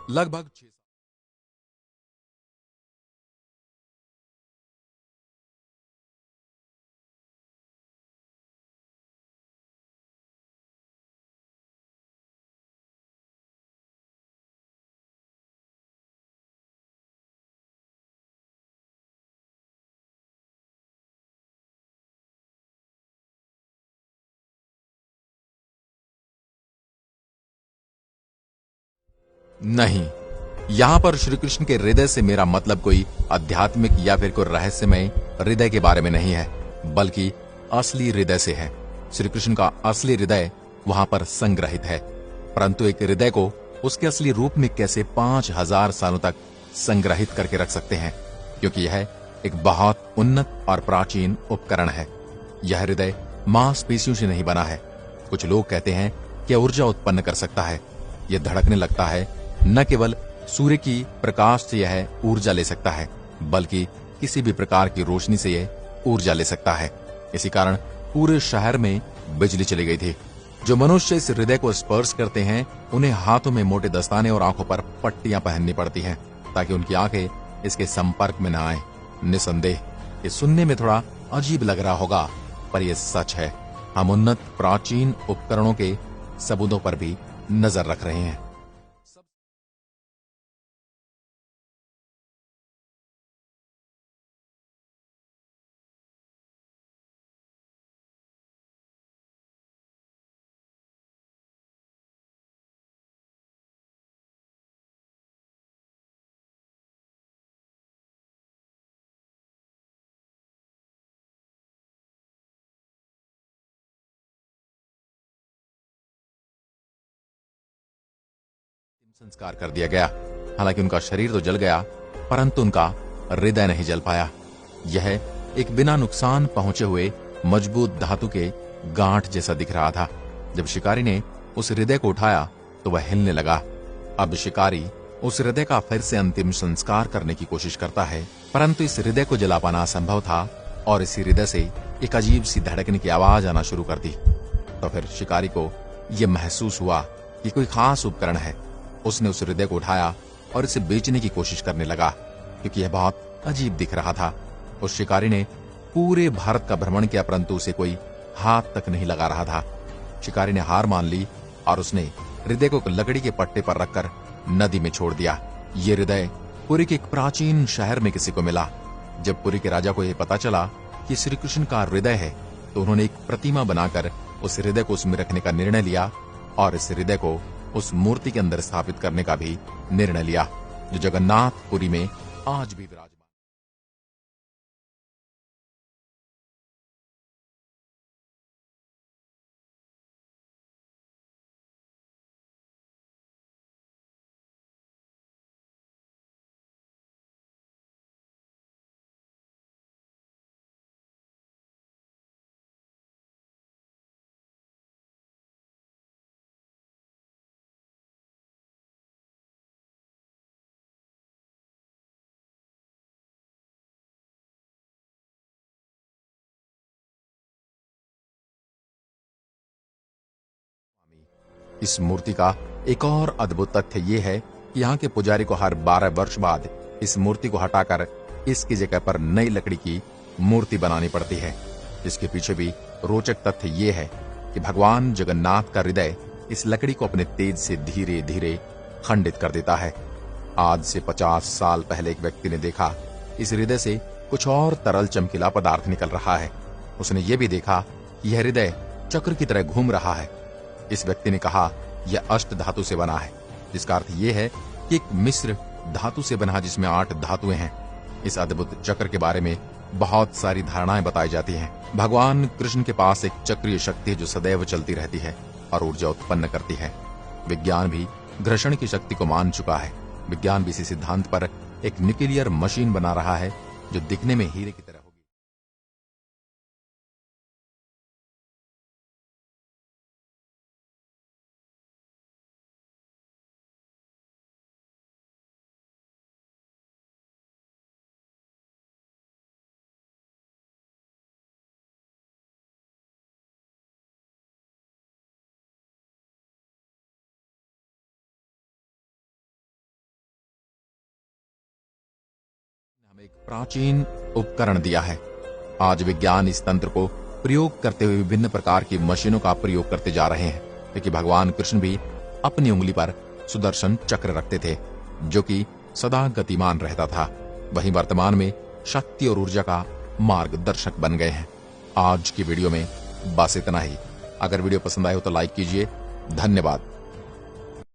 लगभग 6। नहीं, यहां पर श्री कृष्ण के हृदय से मेरा मतलब कोई आध्यात्मिक या फिर कोई रहस्यमय हृदय के बारे में नहीं है, बल्कि असली हृदय से है। श्री कृष्ण का असली हृदय वहां पर संग्रहित है, परंतु एक हृदय को उसके असली रूप में कैसे 5000 सालों तक संग्रहित करके रख सकते हैं, क्योंकि यह एक बहुत उन्नत और प्राचीन उपकरण है। यह हृदय मांसपेशियों से नहीं बना है। कुछ लोग कहते हैं कि यह ऊर्जा उत्पन्न कर सकता है। यह धड़कने लगता है। न केवल सूर्य की प्रकाश से यह ऊर्जा ले सकता है, बल्कि किसी भी प्रकार की रोशनी से यह ऊर्जा ले सकता है। इसी कारण पूरे शहर में बिजली चली गई थी। जो मनुष्य इस हृदय को स्पर्श करते हैं, उन्हें हाथों में मोटे दस्ताने और आंखों पर पट्टियां पहननी पड़ती हैं, ताकि उनकी आंखें इसके संपर्क में न आए। निसंदेह ये सुनने में थोड़ा अजीब लग रहा होगा, पर यह सच है। हम उन्नत प्राचीन उपकरणों के सबूतों पर भी नजर रख रहे हैं। संस्कार कर दिया गया। हालांकि उनका शरीर तो जल गया, परंतु उनका हृदय नहीं जल पाया। यह एक बिना नुकसान पहुंचे हुए मजबूत धातु के गांठ जैसा दिख रहा था। जब शिकारी ने उस हृदय को उठाया तो वह हिलने लगा। अब शिकारी उस हृदय का फिर से अंतिम संस्कार करने की कोशिश करता है, परंतु इस हृदय को जला पाना असंभव था और इसी हृदय से एक अजीब सी धड़कने की आवाज आना शुरू कर दी। तो फिर शिकारी को यह महसूस हुआ कि कोई खास उपकरण है। उसने उस हृदय को उठाया और इसे बेचने की कोशिश करने लगा, क्योंकि यह बहुत अजीब दिख रहा था। उस शिकारी ने पूरे भारत का भ्रमण किया, परंतु उसे कोई हाथ तक नहीं लगा रहा था। शिकारी ने हार मान ली और उसने हृदय को लकड़ी के पट्टे पर रखकर नदी में छोड़ दिया। ये हृदय पुरी के एक प्राचीन शहर में किसी को मिला। जब पुरी के राजा को यह पता चला कि श्री कृष्ण का हृदय है, तो उन्होंने एक प्रतिमा बनाकर उस हृदय को उसमें रखने का निर्णय लिया और इस हृदय को उस मूर्ति के अंदर स्थापित करने का भी निर्णय लिया, जो जगन्नाथपुरी में आज भी विराजमान। इस मूर्ति का एक और अद्भुत तथ्य यह है कि यहाँ के पुजारी को हर 12 वर्ष बाद इस मूर्ति को हटाकर इसकी जगह पर नई लकड़ी की मूर्ति बनानी पड़ती है। इसके पीछे भी रोचक तथ्य यह है कि भगवान जगन्नाथ का हृदय इस लकड़ी को अपने तेज से धीरे धीरे खंडित कर देता है। आज से 50 साल पहले एक व्यक्ति ने देखा इस हृदय से कुछ और तरल चमकीला पदार्थ निकल रहा है। उसने ये भी देखा कि यह हृदय चक्र की तरह घूम रहा है। इस व्यक्ति ने कहा यह अष्ट धातु से बना है, जिसका अर्थ यह है कि एक मिश्र धातु से बना जिसमें 8 धातुएं हैं। इस अद्भुत चक्र के बारे में बहुत सारी धारणाएं बताई जाती हैं। भगवान कृष्ण के पास एक चक्रीय शक्ति है जो सदैव चलती रहती है और ऊर्जा उत्पन्न करती है। विज्ञान भी घर्षण की शक्ति को मान चुका है। विज्ञान भी इसी सिद्धांत पर एक न्यूक्लियर मशीन बना रहा है जो दिखने में हीरे की तरह एक प्राचीन उपकरण दिया है। आज विज्ञान इस तंत्र को प्रयोग करते हुए विभिन्न प्रकार की मशीनों का प्रयोग करते जा रहे हैं, क्योंकि भगवान कृष्ण भी अपनी उंगली पर सुदर्शन चक्र रखते थे, जो कि सदा गतिमान रहता था। वहीं वर्तमान में शक्ति और ऊर्जा का मार्गदर्शक बन गए हैं। आज की वीडियो में बस इतना ही। अगर वीडियो पसंद आए हो तो लाइक कीजिए। धन्यवाद।